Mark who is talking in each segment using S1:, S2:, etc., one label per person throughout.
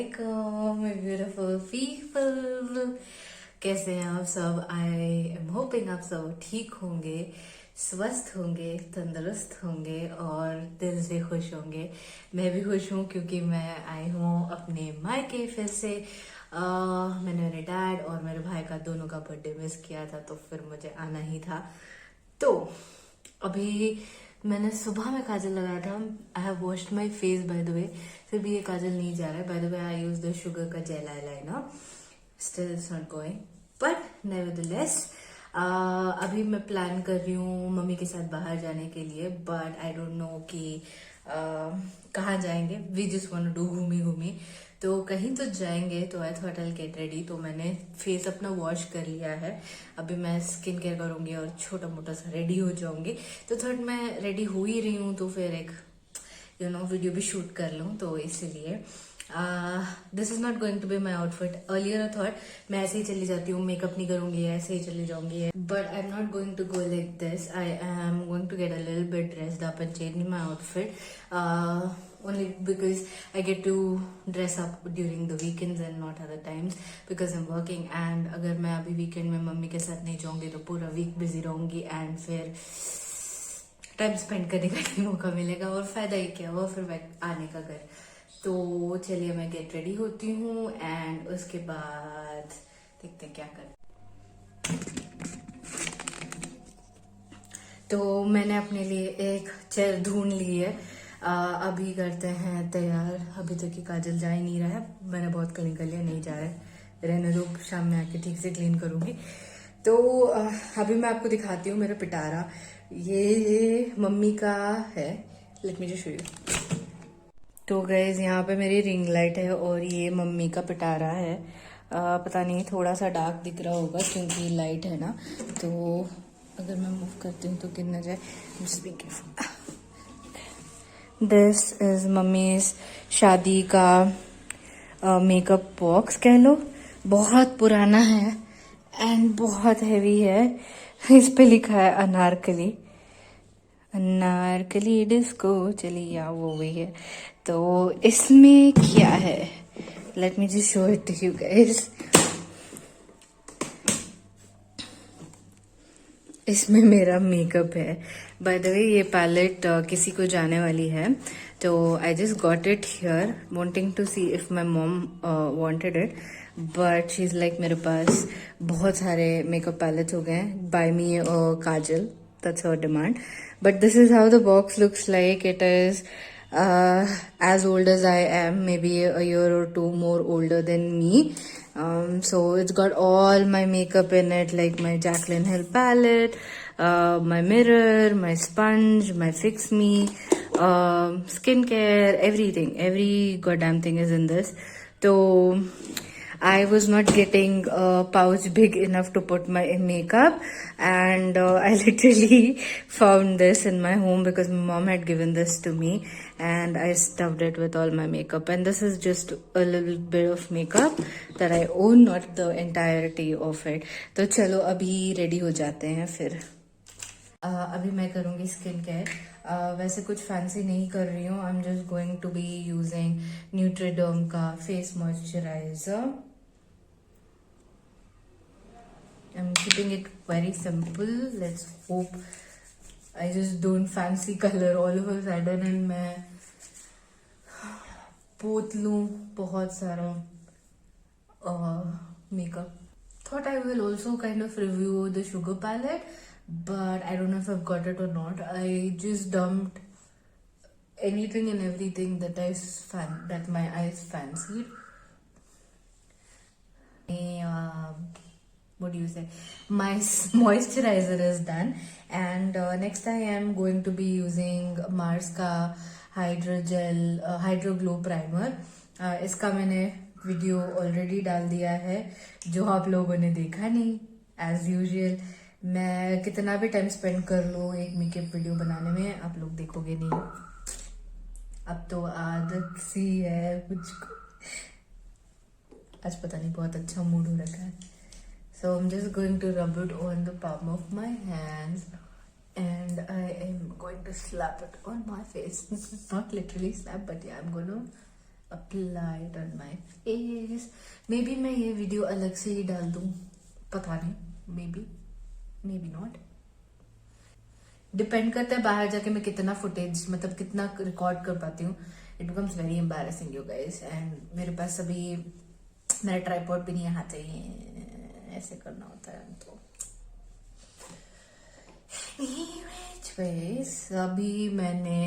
S1: Assalamualaikum, my beautiful people. कैसे हैं आप सब? आई एम होपिंग आप सब ठीक होंगे, स्वस्थ होंगे, तंदुरुस्त होंगे और दिल से खुश होंगे। मैं भी खुश हूँ क्योंकि मैं आई हूँ अपने मायके फिर से। मैंने मेरे डैड और मेरे भाई का दोनों का बर्थडे मिस किया था, तो फिर मुझे आना ही था। तो अभी मैंने सुबह में काजल लगाया था। I have washed my face by the way, फिर भी ये काजल नहीं जा रहा है। By the way I use the Sugar का gel eyeliner, still it's not going, but nevertheless अभी मैं प्लान कर रही हूँ मम्मी के साथ बाहर जाने के लिए, बट आई डोंट नो कि कहाँ जाएंगे। We just want to do घूमी घूमी, तो कहीं तो जाएंगे। तो I thought I get ready. तो मैंने फेस अपना वॉश कर लिया है, अभी मैं स्किन केयर करूंगी और छोटा मोटा सा रेडी हो जाऊंगी। तो थॉट मैं रेडी हो ही रही हूँ तो फिर एक वीडियो भी शूट कर लूँ, तो इसलिए this is not going to be my outfit. Earlier I thought मैं ऐसे ही चली जाती हूँ, मेकअप नहीं करूंगी, ऐसे ही चली जाऊंगी, but I am not going to go like this. I am going to get a little bit dressed up and change my outfit only because I get to dress up during the weekends and not other times because I'm working. And अगर मैं अभी weekend में mummy के साथ नहीं जाऊंगी तो पूरा वीक बिजी रहूंगी एंड फिर टाइम स्पेंड करने का नहीं मौका मिलेगा और फायदा ही क्या हुआ फिर मैं आने का घर। तो चलिए मैं गेट रेडी होती हूँ एंड उसके बाद देखते हैं क्या कर। तो मैंने अपने लिए एक चेयर ढूंढ ली है। अभी करते हैं तैयार। अभी तक की काजल जा ही नहीं रहा है, मैंने बहुत क्लीन कर लिया, नहीं जा रहा है, रहने दो, शाम में आके ठीक से क्लीन करूंगी। तो अभी मैं आपको दिखाती हूँ मेरा पिटारा। ये मम्मी का है, let me just show you. तो गाइस यहाँ पे मेरी रिंग लाइट है और ये मम्मी का पिटारा है। पता नहीं थोड़ा सा डार्क दिख रहा होगा क्योंकि लाइट है ना, तो अगर मैं मूव करती हूँ तो गिर ना जाए। दिस इज मम्मी शादी का मेकअप बॉक्स कह लो, बहुत पुराना है एंड बहुत हैवी है। इस पे लिखा है अनारकली, अनारकली डिस्को चली या वो भी है। तो इसमें क्या है, let me just show it to you guys. इसमें मेरा मेकअप है। बाय द वे ये पैलेट किसी को जाने वाली है, तो I just got it here wanting to see if my mom wanted it, but she is like मेरे पास बहुत सारे मेकअप पैलेट्स हो गए हैं, buy me kajal, that's her demand. But this is how the box looks like. It is as old as I am, maybe a year or two more older than me. So it's got all my makeup in it, like my Jaclyn Hill palette, my mirror, my sponge, my Fix Me, skincare, everything. Every goddamn thing is in this. So I was not getting a pouch big enough to put my makeup, and I literally found this in my home because my mom had given this to me, and I stuffed it with all my makeup. And this is just a little bit of makeup that I own, not the entirety of it. तो चलो अभी ready हो जाते हैं फिर। अभी मैं करूँगी स्किन केयर। वैसे कुछ फैंसी नहीं कर रही हूँ, I am just going to be using Nutriderm का face moisturiser. I'm keeping it very simple. Let's hope I just don't fancy color all of a sudden and मैं पोत लूँ बहुत सारा makeup. Thought I will also kind of review the sugar palette, but I don't know if I've got it or not. I just dumped anything and everything that my eyes fancied. What do you say? My moisturizer is done, and next I am going to be using Mars का Hydro Glow Primer. इसका मैंने video already डाल दिया है जो आप लोगों ने देखा नहीं। एज यूजुअल मैं कितना भी टाइम स्पेंड कर लूँ एक मेकअप वीडियो बनाने में, आप लोग देखोगे नहीं। अब तो आदत सी है मुझको, आज पता नहीं बहुत अच्छा मूड हो रखा है। So I'm just going to rub it on the palm of my hands and I am going to slap it on my face. This is not literally slap, but yeah, I'm going to apply it on my face. Maybe मैं ये video अलग से ही डाल दूँ, पता नहीं, maybe not. Depend करता है बाहर जाके मैं कितना फुटेज, मतलब कितना रिकॉर्ड कर पाती हूँ. It becomes very embarrassing you guys. And मेरे पास अभी मेरा ट्राइपॉड भी नहीं है, हाथ चाहिए ऐसे करना होता है. तो अभी मैंने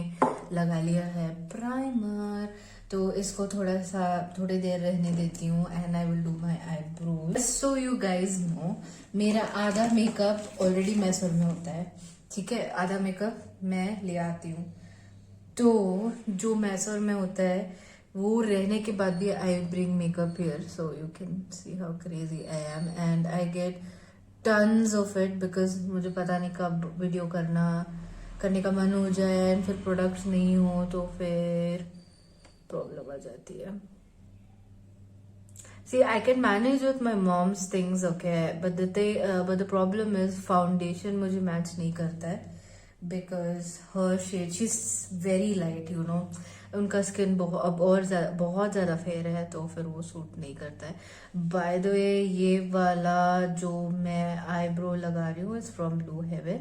S1: लगा लिया है प्राइमर, तो इसको थोड़ी देर रहने देती हूँ. And I will do my eyebrows. So you guys know, मेरा आधा मेकअप ऑलरेडी मैसूर में होता है, ठीक है. आधा मेकअप मैं ले आती हूँ, तो जो मैसूर में होता है वो रहने के बाद भी I bring makeup here. So you can see how crazy I am. And I get tons of it because मुझे पता नहीं कब वीडियो करने का मन हो जाए एंड फिर प्रोडक्ट्स नहीं हो तो फिर प्रॉब्लम आ जाती है. See, I can manage with my mom's things, okay, but the problem is foundation मुझे मैच नहीं करता है because her shade, she's very light, you know. उनका स्किन बहुत ज़्यादा फेयर है, तो फिर वो सूट नहीं करता है. बाय द वे, ये वाला जो मैं आईब्रो लगा रही हूँ is from blue heaven.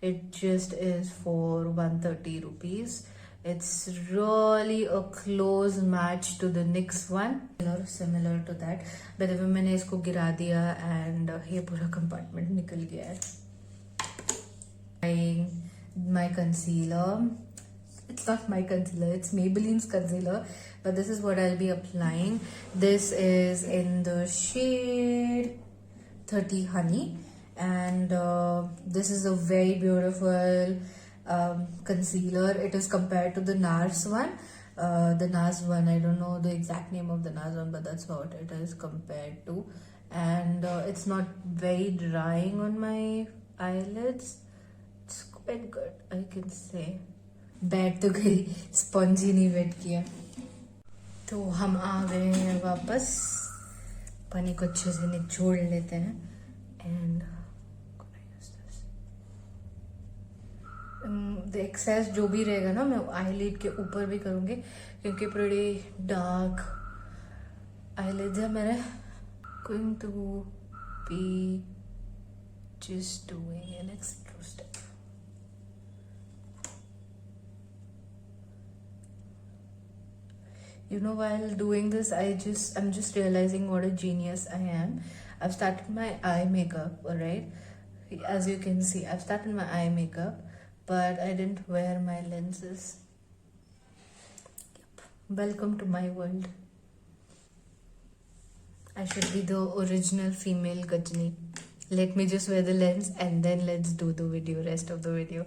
S1: It just is for 130 rupees. It's really a close match to the NYX one, similar to that. But then मैंने इसको गिरा दिया and ये पूरा compartment निकल गया है. My concealer. It's not my concealer, it's Maybelline's concealer, but this is what I'll be applying. This is in the shade 30 Honey, and this is a very beautiful concealer. It is compared to the NARS one. The NARS one, I don't know the exact name of the NARS one, but that's what it is compared to. And it's not very drying on my eyelids. It's quite good, I can say. बैठ तो गई, sponge ही नहीं wait किया. तो हम आ गए हैं वापस. पानी को अच्छे से निचोड़ लेते हैं. एंड द एक्सेस जो भी रहेगा ना, मैं आईलिड के ऊपर भी करूँगी क्योंकि pretty डार्क आईलिड्स है मेरे. Going to be just doing an extra step. You know, while doing this, I'm just realizing what a genius I am. I've started my eye makeup, alright? As you can see, I've started my eye makeup, but I didn't wear my lenses. Yep. Welcome to my world. I should be the original female Gajni. Let me just wear the lens and then let's do the rest of the video.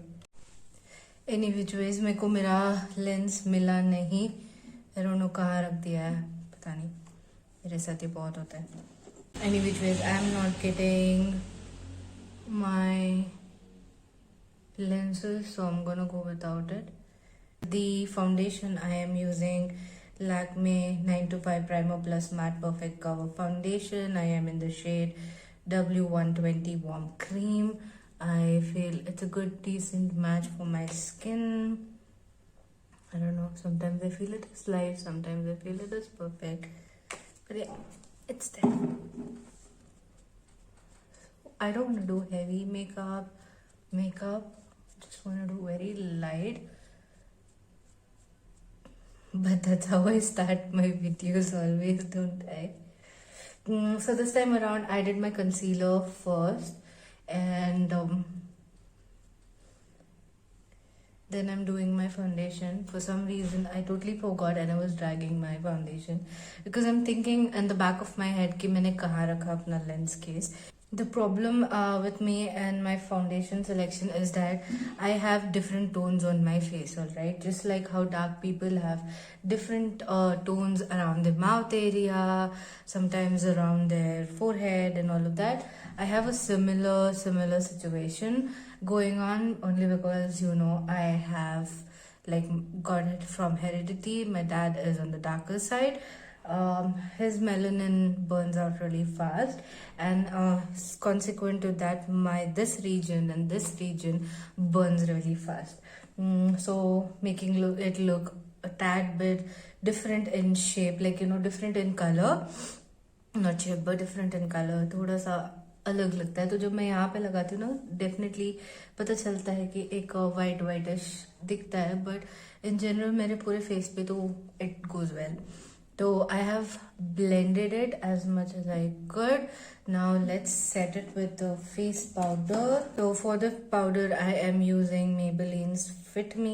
S1: Any which ways, मेरे को मेरा lens मिला नहीं. I don't know कहाँ रख दिया है, पता नहीं. मेरे साथ ये बहुत होता है. Any which ways, I am not getting my lenses, so I'm gonna go without it. The foundation I am using Lakme 925 Primer Plus Matte Perfect Cover Foundation. I am in the shade W120 Warm Cream. I feel it's a good, decent match for my skin. I don't know, sometimes I feel it is light, sometimes I feel it is perfect. But yeah, it's there. I don't want to do heavy makeup. Just want to do very light. But that's how I start my videos always, don't I? So this time around, I did my concealer first. And then I'm doing my foundation. For some reason, I totally forgot and I was dragging my foundation because I'm thinking in the back of my head कि मैंने कहाँ रखा अपना lens case. The problem with me and my foundation selection is that I have different tones on my face, alright? Just like how dark people have different tones around their mouth area, sometimes around their forehead and all of that. I have a similar situation going on only because, you know, I have got it from heredity. My dad is on the darker side. His melanin burns out really fast, and consequent to that, this region and this region burns really fast. So making it look a tad bit different in shape, like different in color, not shape but different in color, थोड़ा सा अलग लगता है. तो जब मैं यहाँ पे लगाती हूँ ना, डेफिनेटली पता चलता है कि एक वाइट वाइटिश दिखता है, बट इन जनरल मेरे पूरे फेस पे तो it goes well. So I have blended it as much as I could. Now let's set it with the face powder. So for the powder I am using Maybelline's Fit Me.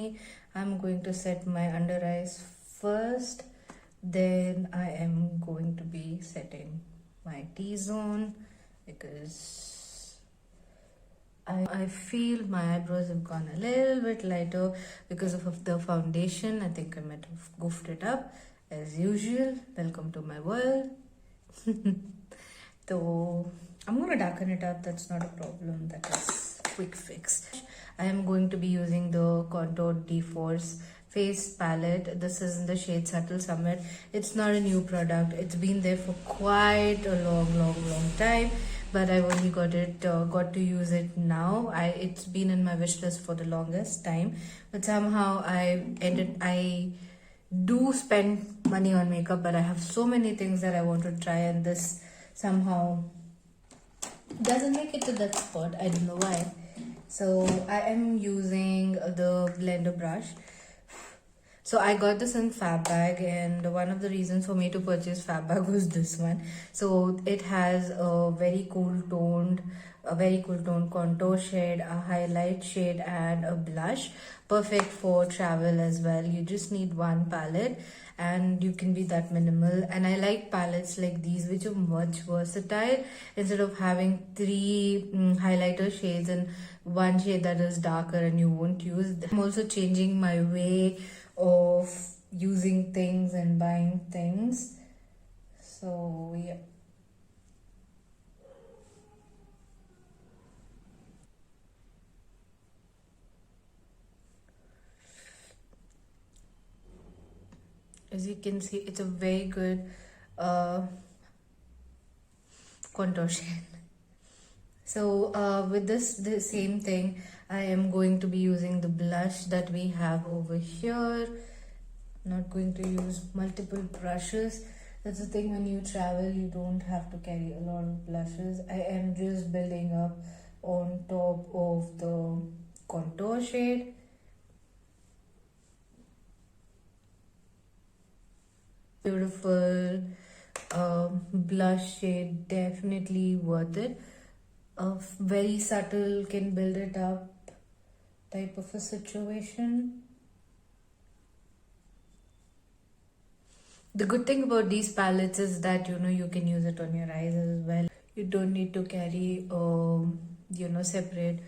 S1: I'm going to set my under eyes first. Then I am going to be setting my T-zone because I feel my eyebrows have gone a little bit lighter because of the foundation. I think I might have goofed it up. As usual, welcome to my world. So I'm gonna darken it up, that's not a problem, that is quick fix. I am going to be using the Contour D-Force face palette. This is in the shade Subtle Summit. It's not a new product, it's been there for quite a long time, but I've only got to use it now. It's been in my wish list for the longest time, but somehow I do spend money on makeup, but I have so many things that I want to try, and this somehow doesn't make it to that spot. I don't know why. So I am using the blender brush. So I got this in Fabbag, and one of the reasons for me to purchase Fabbag was this one. So it has a very cool toned contour shade, a highlight shade, and a blush. Perfect for travel as well. You just need one palette and you can be that minimal. And I like palettes like these which are much versatile, instead of having three highlighter shades and one shade that is darker and you won't use. I'm also changing my way of using things and buying things. So yeah. As you can see, it's a very good contour shade. So with the same thing, I am going to be using the blush that we have over here. Not going to use multiple brushes. That's the thing, when you travel, you don't have to carry a lot of blushes. I am just building up on top of the contour shade. Beautiful blush shade, definitely worth it. Very subtle, can build it up type of a situation. The good thing about these palettes is that you can use it on your eyes as well. You don't need to carry separate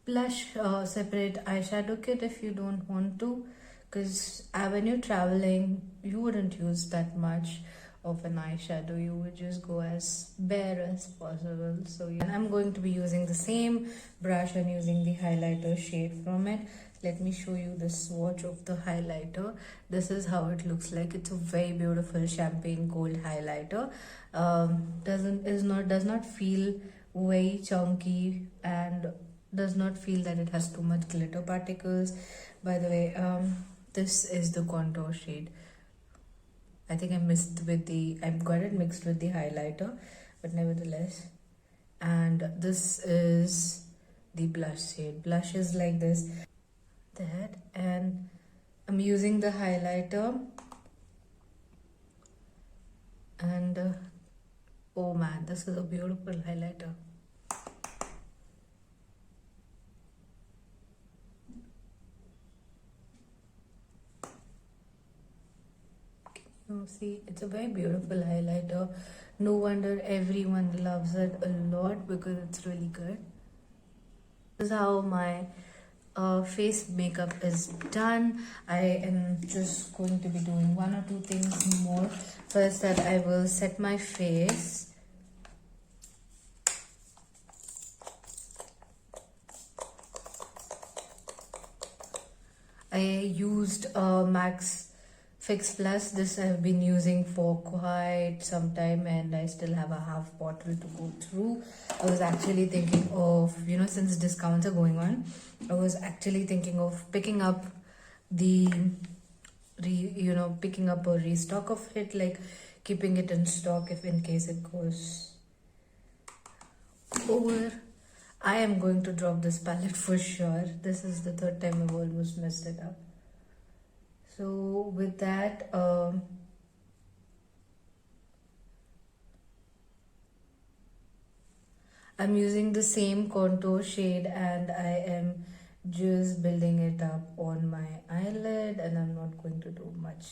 S1: blush, separate eyeshadow kit if you don't want to, because when you're traveling you wouldn't use that much of an eyeshadow. You would just go as bare as possible. So yeah. And I'm going to be using the same brush and using the highlighter shade from it. Let me show you the swatch of the highlighter. This is how it looks like. It's a very beautiful champagne gold highlighter. Does not feel very chunky and does not feel that it has too much glitter particles. By the way, this is the contour shade. I think I've got it mixed with the highlighter, but nevertheless. And this is the blush shade. Blush is like this, that, and I'm using the highlighter. And oh man, this is a beautiful highlighter. See, it's a very beautiful highlighter. No wonder everyone loves it a lot, because it's really good. This is how my face makeup is done. I am just going to be doing one or two things more. First, that I will set my face. I used MAC's Fix Plus. This I've been using for quite some time, and I still have a half bottle to go through. I was actually thinking of, since discounts are going on, I was actually thinking of picking up the picking up a restock of it, like keeping it in stock if in case it goes over. I am going to drop this palette for sure. This is the third time I've almost messed it up. So with that, I'm using the same contour shade and I am just building it up on my eyelid, and I'm not going to do much.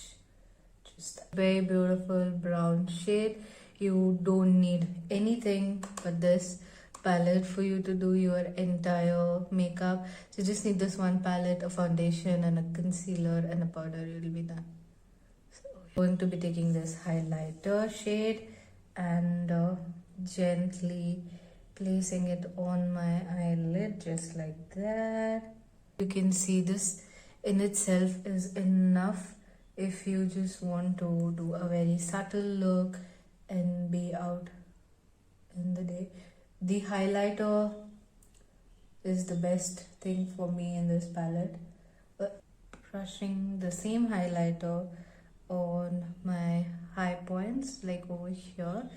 S1: Just a very beautiful brown shade. You don't need anything but this palette for you to do your entire makeup. So you just need this one palette, a foundation and a concealer and a powder. You'll be done. So I'm going to be taking this highlighter shade and gently placing it on my eyelid just like that. You can see this in itself is enough if you just want to do a very subtle look and be out in the day. The highlighter is the best thing for me in this palette. Brushing the same highlighter on my high points like over here,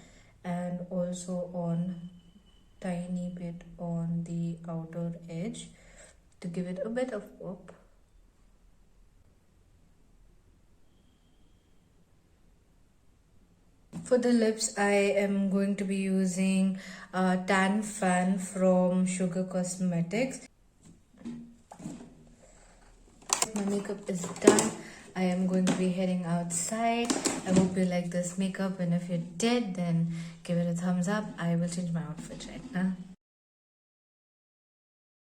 S1: and also on tiny bit on the outer edge to give it a bit of pop. For the lips, I am going to be using Tan Fan from Sugar Cosmetics. My makeup is done. I am going to be heading outside. I hope you like this makeup, and if you did, then give it a thumbs up. I will change my outfit right now.